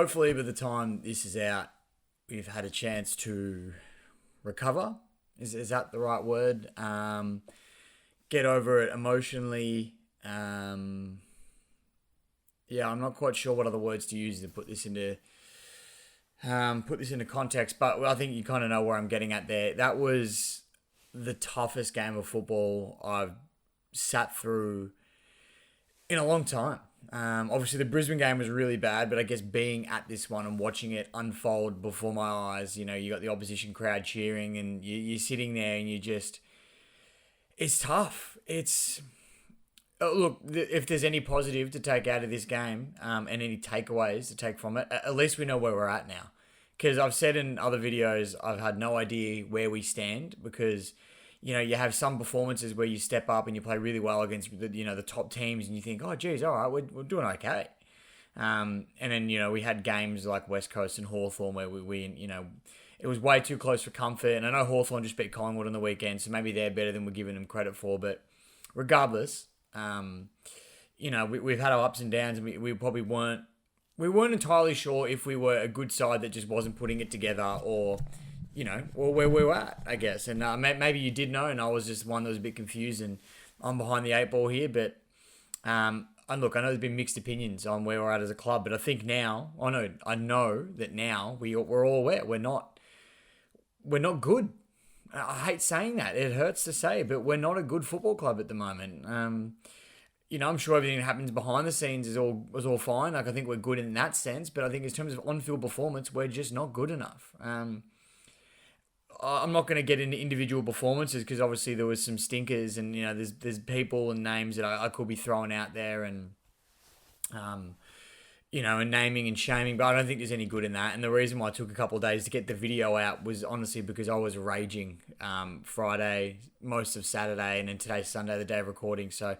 hopefully by the time this is out, we've had a chance to recover. Is that the right word? Get over it emotionally. Yeah, I'm not quite sure what other words to use to put this into context, but I think you kind of know where I'm getting at there. That was the toughest game of football I've sat through in a long time. Obviously, the Brisbane game was really bad, but I guess being at this one and watching it unfold before my eyes, you got the opposition crowd cheering and you're sitting there and it's tough. Look, if there's any positive to take out of this game and any takeaways to take from it, at least we know where we're at now. Because I've said in other videos, I've had no idea where we stand because, you have some performances where you step up and you play really well against the top teams and you think, oh, geez, all right, we're doing okay. And then, we had games like West Coast and Hawthorn where we it was way too close for comfort. And I know Hawthorn just beat Collingwood on the weekend, so maybe they're better than we're giving them credit for. But regardless, we've had our ups and downs and we probably weren't entirely sure if we were a good side that just wasn't putting it together or where we were at, I guess. And maybe you did know, and I was just one that was a bit confused, and I'm behind the eight ball here. But and look, I know there's been mixed opinions on where we're at as a club, but I think now, I know that now we're all aware we're not good. I hate saying that; it hurts to say, but we're not a good football club at the moment. I'm sure everything that happens behind the scenes is all fine. Like I think we're good in that sense, but I think in terms of on-field performance, we're just not good enough. I'm not going to get into individual performances because obviously there was some stinkers and there's people and names that I could be throwing out there and and naming and shaming, but I don't think there's any good in that. And the reason why I took a couple of days to get the video out was honestly because I was raging Friday, most of Saturday, and then today's Sunday, the day of recording. So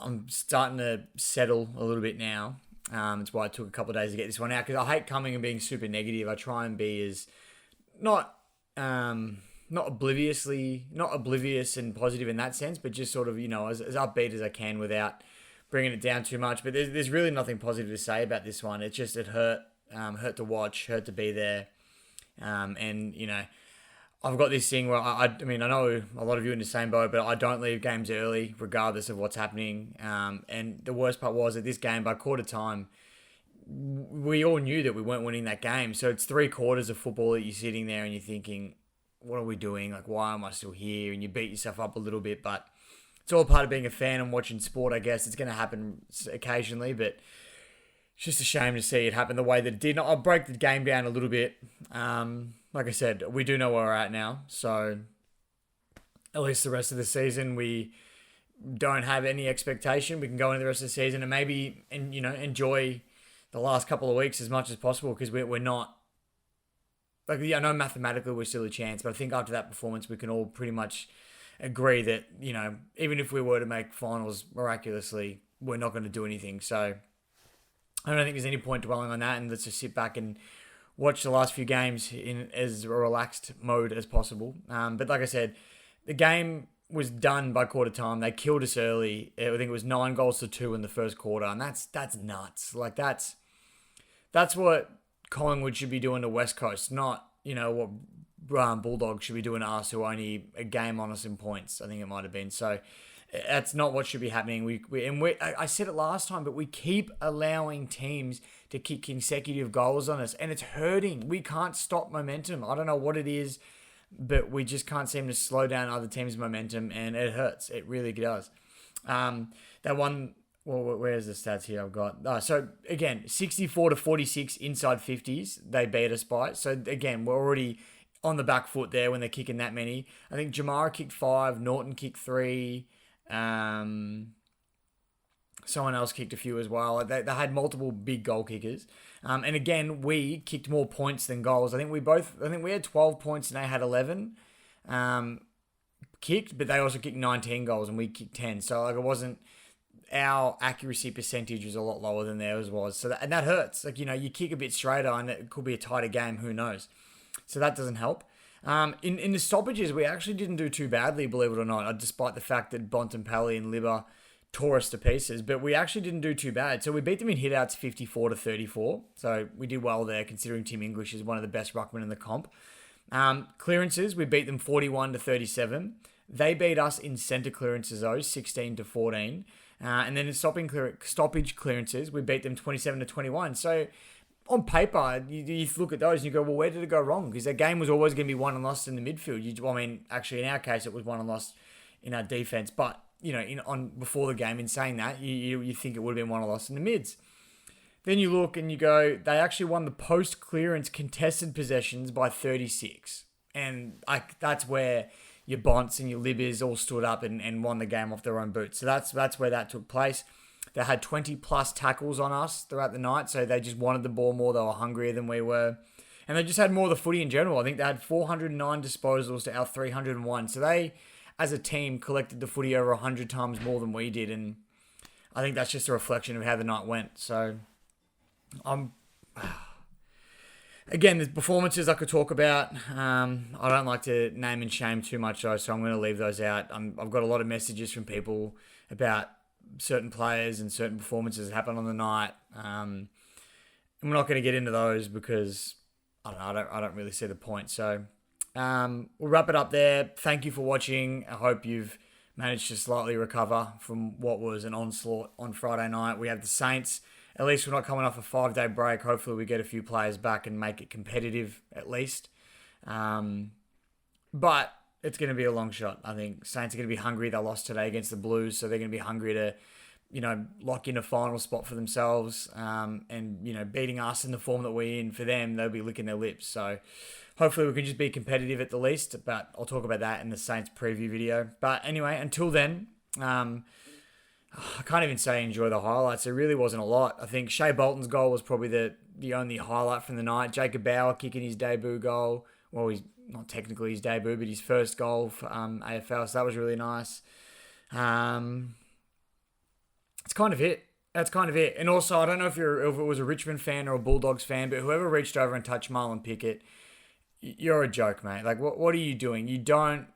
I'm starting to settle a little bit now. It's why I took a couple of days to get this one out because I hate coming and being super negative. I try and be as not oblivious and positive in that sense, but just sort of as upbeat as I can without bringing it down too much. But there's really nothing positive to say about this one. It hurt to watch, hurt to be there, and I've got this thing where I know a lot of you are in the same boat, but I don't leave games early regardless of what's happening. And the worst part was that this game by quarter time, we all knew that we weren't winning that game. So it's 3/4 of football that you're sitting there and you're thinking, what are we doing? Like, why am I still here? And you beat yourself up a little bit, but it's all part of being a fan and watching sport, I guess. It's going to happen occasionally, but it's just a shame to see it happen the way that it did. I'll break the game down a little bit. Like I said, we do know where we're at now. So at least the rest of the season, we don't have any expectation. We can go into the rest of the season and maybe enjoy the last couple of weeks as much as possible because we're not, I know mathematically we're still a chance, but I think after that performance we can all pretty much agree that, even if we were to make finals miraculously, we're not going to do anything. So I don't think there's any point dwelling on that, and let's just sit back and watch the last few games in as a relaxed mode as possible. But like I said, the game was done by quarter time. They killed us early. I think it was 9-2 in the first quarter, and that's nuts. Like that's what Collingwood should be doing to West Coast, not what Bulldogs should be doing to us, who are only a game on us in points. I think it might have been. So that's not what should be happening. I said it last time, but we keep allowing teams to kick consecutive goals on us, and it's hurting. We can't stop momentum. I don't know what it is, but we just can't seem to slow down other teams' momentum, and it hurts. It really does. That one. Well, where's the stats here I've got? So, again, 64-46 inside 50s, they beat us by. So, again, we're already on the back foot there when they're kicking that many. I think Jamara kicked 5, Norton kicked 3, someone else kicked a few as well. They had multiple big goal kickers. And again, we kicked more points than goals. I think we had 12 points and they had 11 kicked, but they also kicked 19 goals and we kicked 10. So, it wasn't... Our accuracy percentage was a lot lower than theirs was. So that hurts. You kick a bit straighter and it could be a tighter game. Who knows? So that doesn't help. In the stoppages, we actually didn't do too badly, believe it or not, despite the fact that Bontempelli and Libba tore us to pieces, but we actually didn't do too bad. So we beat them in hitouts 54-34. So we did well there, considering Tim English is one of the best ruckmen in the comp. Clearances, we beat them 41-37. They beat us in centre clearances though, 16-14. And then in stoppage clearances, we beat them 27-21. So on paper, you look at those and you go, well, where did it go wrong? Because their game was always going to be won and lost in the midfield. Actually, in our case, it was won and lost in our defence. But, before the game, in saying that, you think it would have been won and lost in the mids. Then you look and you go, they actually won the post-clearance contested possessions by 36. And that's where your Bonts and your Libbers all stood up and won the game off their own boots. So that's where that took place. They had 20 plus tackles on us throughout the night, so they just wanted the ball more. They were hungrier than we were. And they just had more of the footy in general. I think they had 409 disposals to our 301. So they, as a team, collected the footy over 100 times more than we did. And I think that's just a reflection of how the night went. So, again, there's performances I could talk about. I don't like to name and shame too much, though, so I'm going to leave those out. I've got a lot of messages from people about certain players and certain performances that happened on the night. And we're not going to get into those because I don't really see the point. So we'll wrap it up there. Thank you for watching. I hope you've managed to slightly recover from what was an onslaught on Friday night. We have the Saints. At least we're not coming off a 5-day break. Hopefully we get a few players back and make it competitive at least. But it's going to be a long shot. I think Saints are going to be hungry. They lost today against the Blues, so they're going to be hungry to, lock in a final spot for themselves. And, beating us in the form that we're in, for them, they'll be licking their lips. So hopefully we can just be competitive at the least. But I'll talk about that in the Saints preview video. But anyway, until then, I can't even say enjoy the highlights. There really wasn't a lot. I think Shea Bolton's goal was probably the only highlight from the night. Jacob Bauer kicking his debut goal. Well, he's not technically his debut, but his first goal for AFL. So that was really nice. It's kind of it. That's kind of it. And also, I don't know if it was a Richmond fan or a Bulldogs fan, but whoever reached over and touched Marlon Pickett, you're a joke, mate. Like, what are you doing? You don't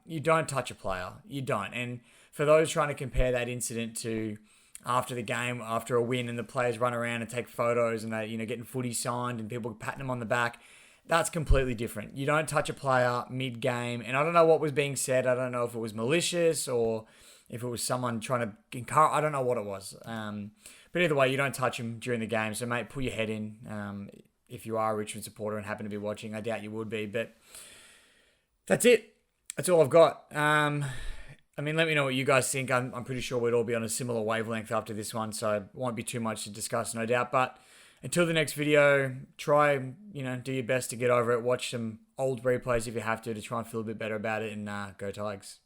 touch a player. You don't. And for those trying to compare that incident to after the game, after a win, and the players run around and take photos and they, getting footy signed and people patting them on the back, that's completely different. You don't touch a player mid-game. And I don't know what was being said. I don't know if it was malicious or if it was someone trying to encourage. I don't know what it was. But either way, you don't touch him during the game. So, mate, pull your head in. If you are a Richmond supporter and happen to be watching, I doubt you would be. But that's it. That's all I've got. Let me know what you guys think. I'm pretty sure we'd all be on a similar wavelength after this one, so it won't be too much to discuss, no doubt. But until the next video, try, do your best to get over it. Watch some old replays if you have to try and feel a bit better about it, and go Tigers.